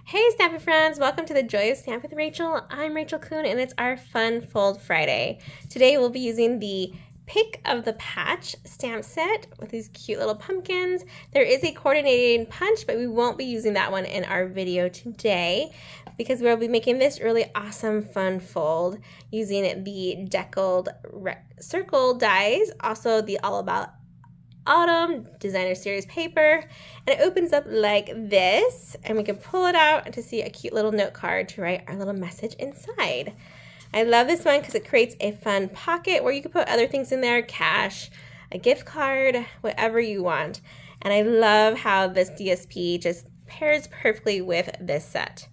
Hey Stampin' friends, welcome to the Joy of Stamp with Rachel. I'm Rachael Coon and it's our Fun Fold Friday. Today we'll be using the Pick of the Patch stamp set with these cute little pumpkins. There is a coordinating punch, but we won't be using that one in our video today because we'll be making this really awesome fun fold using the deckled circle dies, also the All About Autumn Designer Series paper, and it opens up like this, and we can pull it out to see a cute little note card to write our little message inside. I love this one because it creates a fun pocket where you can put other things in there, cash, a gift card, whatever you want. And I love how this DSP just pairs perfectly with this set.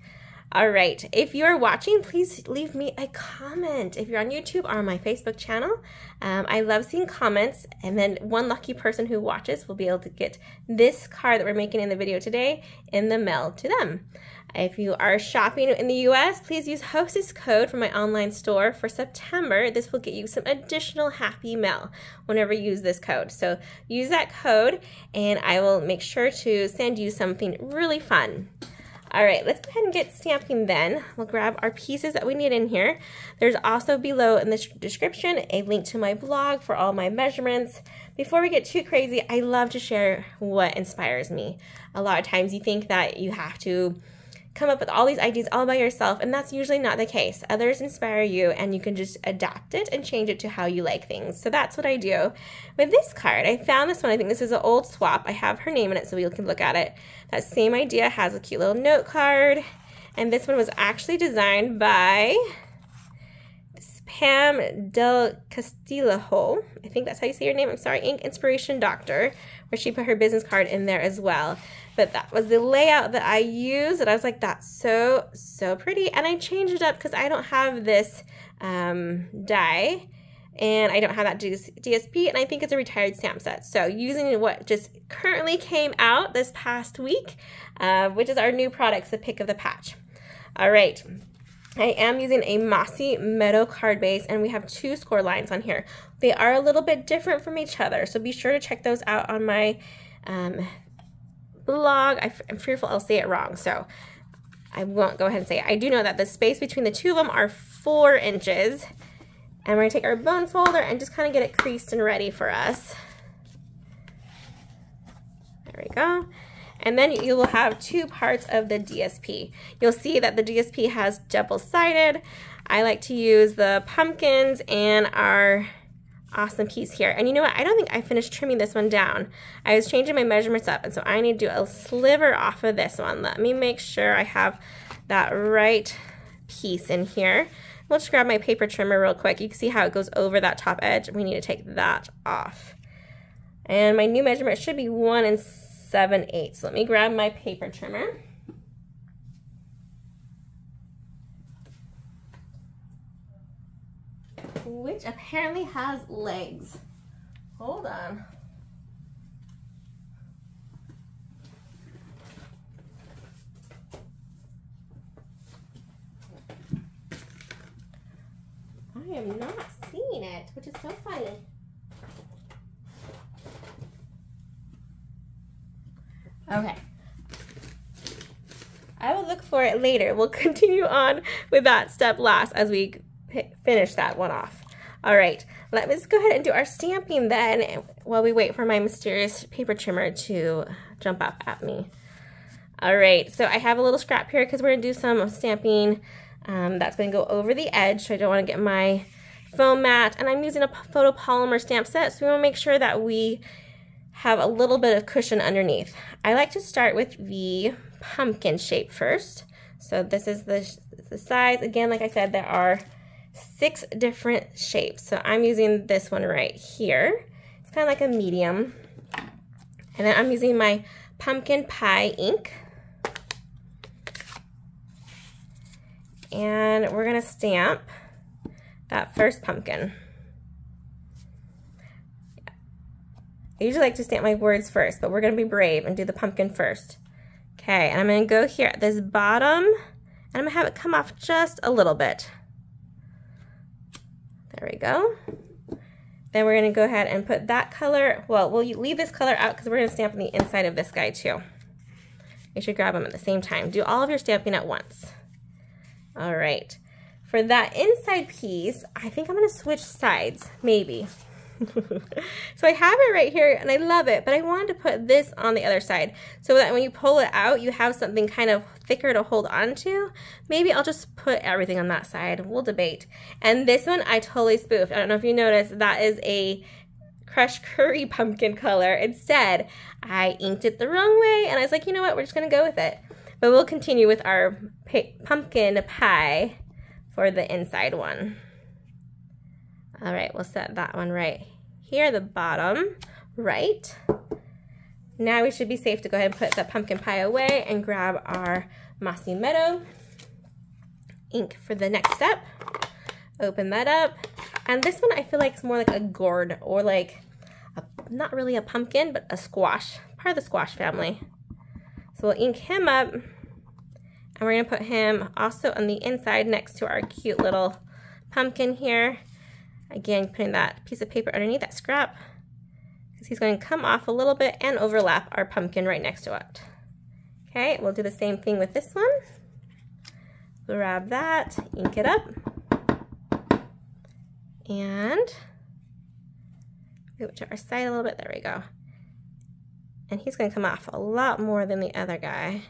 All right, if you're watching, please leave me a comment. If you're on YouTube or on my Facebook channel, I love seeing comments, and then one lucky person who watches will be able to get this card that we're making in the video today in the mail to them. If you are shopping in the US, please use Hostess Code from my online store for September. This will get you some additional happy mail whenever you use this code. So use that code, and I will make sure to send you something really fun. All right, let's go ahead and get stamping then. We'll grab our pieces that we need in here. There's also below in the description a link to my blog for all my measurements. Before we get too crazy, I love to share what inspires me. A lot of times you think that you have to come up with all these ideas all by yourself, and that's usually not the case. Others inspire you, and you can just adapt it and change it to how you like things. So that's what I do with this card. I found this one. I think this is an old swap. I have her name in it so you can look at it. That same idea has a cute little note card, and this one was actually designed by Pam Del Castillo. I think that's how you say your name. I'm sorry, Ink Inspiration Doctor, where she put her business card in there as well. But that was the layout that I used, and I was like, that's so pretty. And I changed it up because I don't have this die, and I don't have that DSP, and I think it's a retired stamp set. So using what just currently came out this past week, which is our new products, the Pick of the Patch. All right. I am using a Mossy Meadow card base, and we have two score lines on here. They are a little bit different from each other, so be sure to check those out on my blog. I'm fearful I'll say it wrong, so I won't go ahead and say it. I do know that the space between the two of them are 4 inches, and we're going to take our bone folder and just kind of get it creased and ready for us. There we go. And then you will have two parts of the DSP. You'll see that the DSP has double-sided. I like to use the pumpkins and our awesome piece here. And you know what? I don't think I finished trimming this one down. I was changing my measurements up, and so I need to do a sliver off of this one. Let me make sure I have that right piece in here. We'll just grab my paper trimmer real quick. You can see how it goes over that top edge. We need to take that off. And my new measurement should be 1 7/8. So let me grab my paper trimmer. Which apparently has legs. Hold on. I am not seeing it, which is so funny. Okay. I will look for it later. We'll continue on with that step last as we finish that one off. All right, let's go ahead and do our stamping then while we wait for my mysterious paper trimmer to jump up at me. All right, so I have a little scrap here because we're gonna do some stamping that's gonna go over the edge, so I don't wanna get my foam mat, and I'm using a photopolymer stamp set, so we wanna make sure that we have a little bit of cushion underneath. I like to start with the pumpkin shape first. So this is the size. Again, like I said, there are 6 different shapes. So I'm using this one right here. It's kind of like a medium. And then I'm using my pumpkin pie ink. And we're gonna stamp that first pumpkin. I usually like to stamp my words first, but we're going to be brave and do the pumpkin first. Okay, and I'm going to go here at this bottom, and I'm going to have it come off just a little bit. There we go. Then we're going to go ahead and put that color, well, we'll leave this color out because we're going to stamp on the inside of this guy too. You should grab them at the same time. Do all of your stamping at once. All right. For that inside piece, I think I'm going to switch sides, maybe. So I have it right here and I love it, but I wanted to put this on the other side so that when you pull it out, you have something kind of thicker to hold on to. Maybe I'll just put everything on that side. We'll debate. And this one I totally spoofed. I don't know if you noticed, that is a crushed curry pumpkin color. Instead, I inked it the wrong way and I was like, you know what, we're just gonna go with it. But we'll continue with our pumpkin pie for the inside one. All right, we'll set that one right here, the bottom right. Now we should be safe to go ahead and put the pumpkin pie away and grab our Mossy Meadow ink for the next step. Open that up. And this one I feel like is more like a gourd, or like, not really a pumpkin, but a squash, part of the squash family. So we'll ink him up, and we're gonna put him also on the inside next to our cute little pumpkin here. Again, putting that piece of paper underneath that scrap, because he's going to come off a little bit and overlap our pumpkin right next to it. Okay, we'll do the same thing with this one. Grab that, ink it up, and move it to our side a little bit. There we go. And he's going to come off a lot more than the other guy.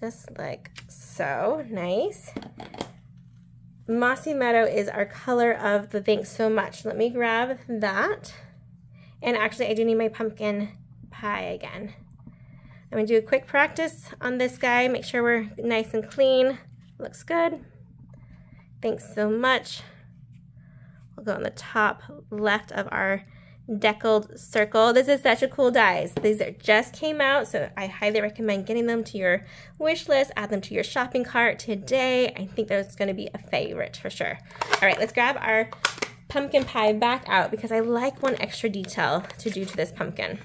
Just like so. Nice. Mossy Meadow is our color of the thanks so much. Let me grab that. And actually, I do need my pumpkin pie again. I'm going to do a quick practice on this guy. Make sure we're nice and clean. Looks good. Thanks so much. We'll go on the top left of our deckled circle. This is such a cool dies. These are just came out, so I highly recommend getting them to your wish list. Add them to your shopping cart today. I think that's going to be a favorite for sure. All right, let's grab our pumpkin pie back out because I like one extra detail to do to this pumpkin.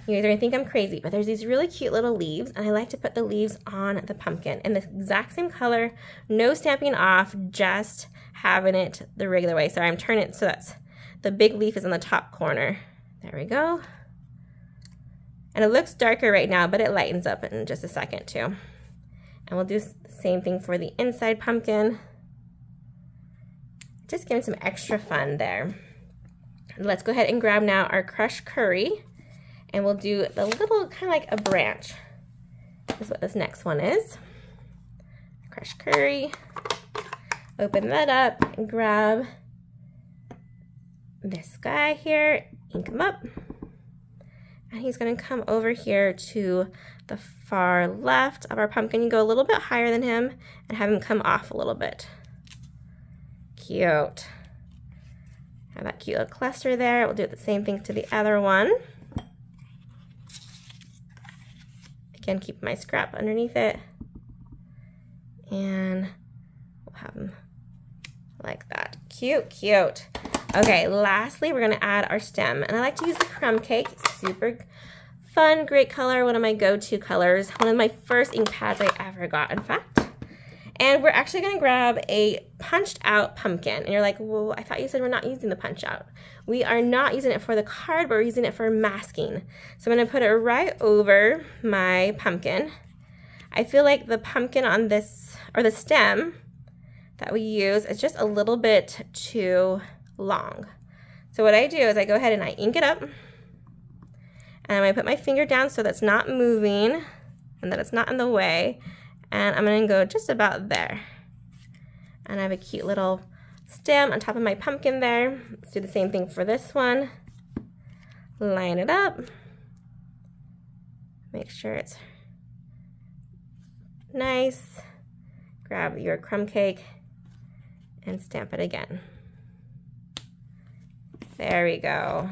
You guys are going to think I'm crazy, but there's these really cute little leaves, and I like to put the leaves on the pumpkin in the exact same color, no stamping off, just having it the regular way. Sorry, I'm turning it so that's the big leaf is in the top corner. There we go. And it looks darker right now, but it lightens up in just a second too. And we'll do the same thing for the inside pumpkin. Just giving some extra fun there. Let's go ahead and grab now our crushed curry, and we'll do the little kind of like a branch. That's what this next one is. Crushed curry. Open that up and grab this guy here, ink him up, and he's going to come over here to the far left of our pumpkin. You go a little bit higher than him and have him come off a little bit. Cute. Have that cute little cluster there. We'll do the same thing to the other one. Again, keep my scrap underneath it, and we'll have him like that. Cute, cute. Okay, lastly, we're gonna add our stem, and I like to use the crumb cake. It's super fun, great color, one of my go-to colors, one of my first ink pads I ever got, in fact. And we're actually gonna grab a punched out pumpkin, and you're like, well, I thought you said we're not using the punch out. We are not using it for the card, but we're using it for masking. So I'm gonna put it right over my pumpkin. I feel like the pumpkin on this, or the stem that we use, is just a little bit too long. So what I do is I go ahead and I ink it up, and I'm going to put my finger down so that's not moving and that it's not in the way, and I'm going to go just about there. And I have a cute little stem on top of my pumpkin there. Let's do the same thing for this one. Line it up. Make sure it's nice. Grab your crumb cake and stamp it again. There we go.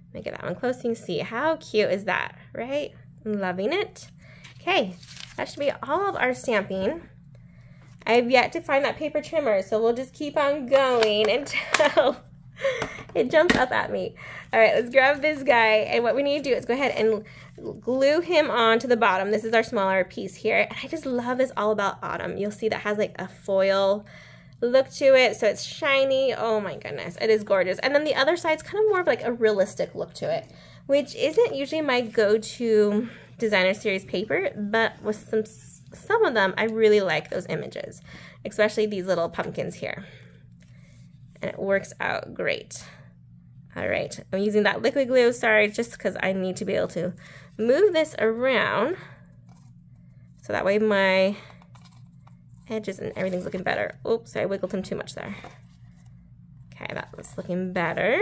Let me get that one close so you can see. How cute is that, right? I'm loving it. Okay, that should be all of our stamping. I have yet to find that paper trimmer, so we'll just keep on going until it jumps up at me. All right, let's grab this guy, and what we need to do is go ahead and glue him on to the bottom. This is our smaller piece here, and I just love this All About Autumn. You'll see that has like a foil look to it, so it's shiny. Oh my goodness, it is gorgeous. And then the other side's kind of more of like a realistic look to it, which isn't usually my go-to designer series paper, but with some of them, I really like those images, especially these little pumpkins here. And it works out great. All right, I'm using that liquid glue, sorry, just because I need to be able to move this around so that way my edges and everything's looking better. Oops, I wiggled them too much there. Okay, that was looking better.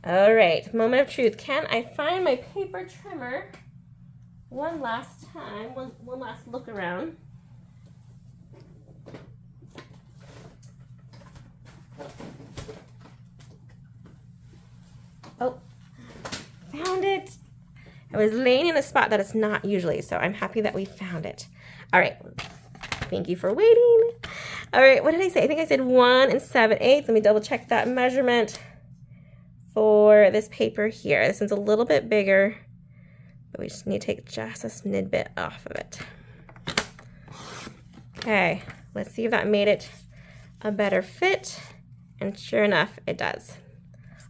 All right, moment of truth. Can I find my paper trimmer one last time, one last look around? Oh, found it. I was laying in a spot that it's not usually, so I'm happy that we found it. All right, thank you for waiting. All right, what did I say? I think I said 1 7/8. Let me double check that measurement for this paper here. This one's a little bit bigger, but we just need to take just a smidge bit off of it. Okay, let's see if that made it a better fit. And sure enough, it does.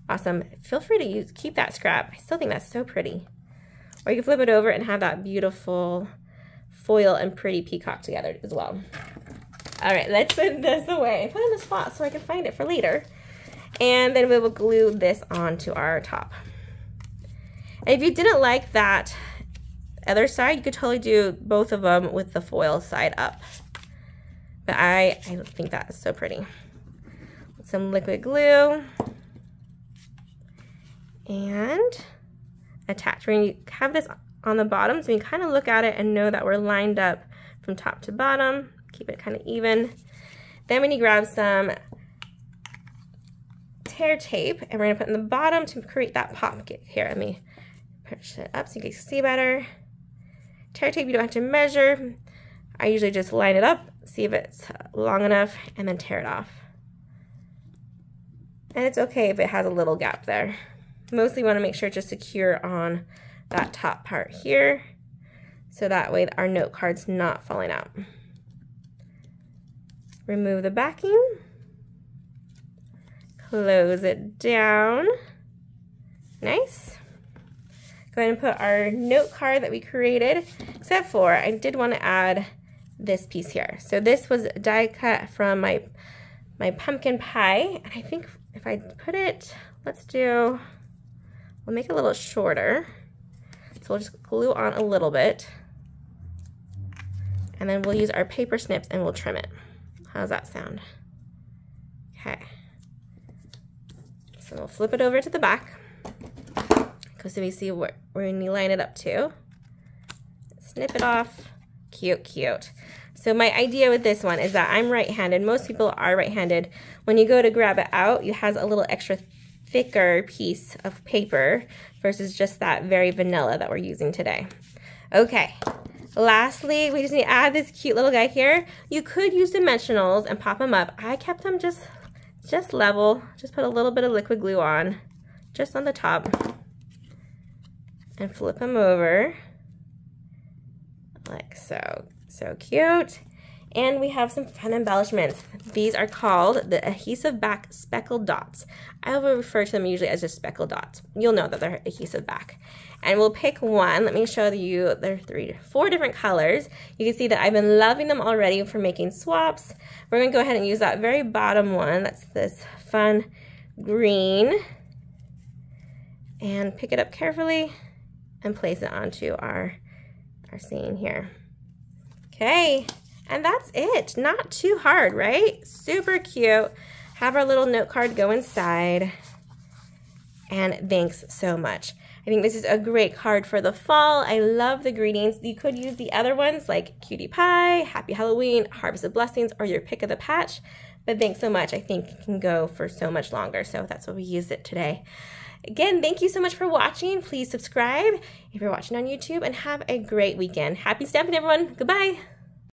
Awesome. Feel free to keep that scrap. I still think that's so pretty. Or you can flip it over and have that beautiful foil and pretty peacock together as well. All right, let's put this away. Put it in a spot so I can find it for later. And then we will glue this onto our top. And if you didn't like that other side, you could totally do both of them with the foil side up. But I think that is so pretty. Some liquid glue. And attach. We're going to have this on the bottom so we can kind of look at it and know that we're lined up from top to bottom. Keep it kind of even. Then we need to grab some tear tape and we're going to put in the bottom to create that pop. Here, let me push it up so you can see better. Tear tape, you don't have to measure. I usually just line it up, see if it's long enough, and then tear it off. And it's okay if it has a little gap there. Mostly want to make sure it's just secure on that top part here, so that way our note card's not falling out. Remove the backing, close it down, nice. Go ahead and put our note card that we created, except for I did want to add this piece here. So this was die cut from my pumpkin pie, and I think if I put it, we'll make it a little shorter. So we'll just glue on a little bit. And then we'll use our paper snips and we'll trim it. How's that sound? Okay. So we'll flip it over to the back. So we see where we need to line it up to. Snip it off. Cute, cute. So my idea with this one is that I'm right-handed. Most people are right-handed. When you go to grab it out, it has a little extra thicker piece of paper versus just that very vanilla that we're using today. Okay, lastly, we just need to add this cute little guy here. You could use dimensionals and pop them up. I kept them just level. Just put a little bit of liquid glue on, just on the top, and flip them over like so. So cute. And we have some fun embellishments. These are called the adhesive back speckled dots. I will refer to them usually as just speckled dots. You'll know that they're adhesive back. And we'll pick one. Let me show you, there are 4 different colors. You can see that I've been loving them already for making swaps. We're gonna go ahead and use that very bottom one. That's this fun green. And pick it up carefully and place it onto our scene here. Okay. And that's it. Not too hard, right? Super cute. Have our little note card go inside. And thanks so much. I think this is a great card for the fall. I love the greetings. You could use the other ones like Cutie Pie, Happy Halloween, Harvest of Blessings, or your pick of the patch. But thanks so much. I think it can go for so much longer. So that's what we used it today. Again, thank you so much for watching. Please subscribe if you're watching on YouTube and have a great weekend. Happy stamping, everyone. Goodbye.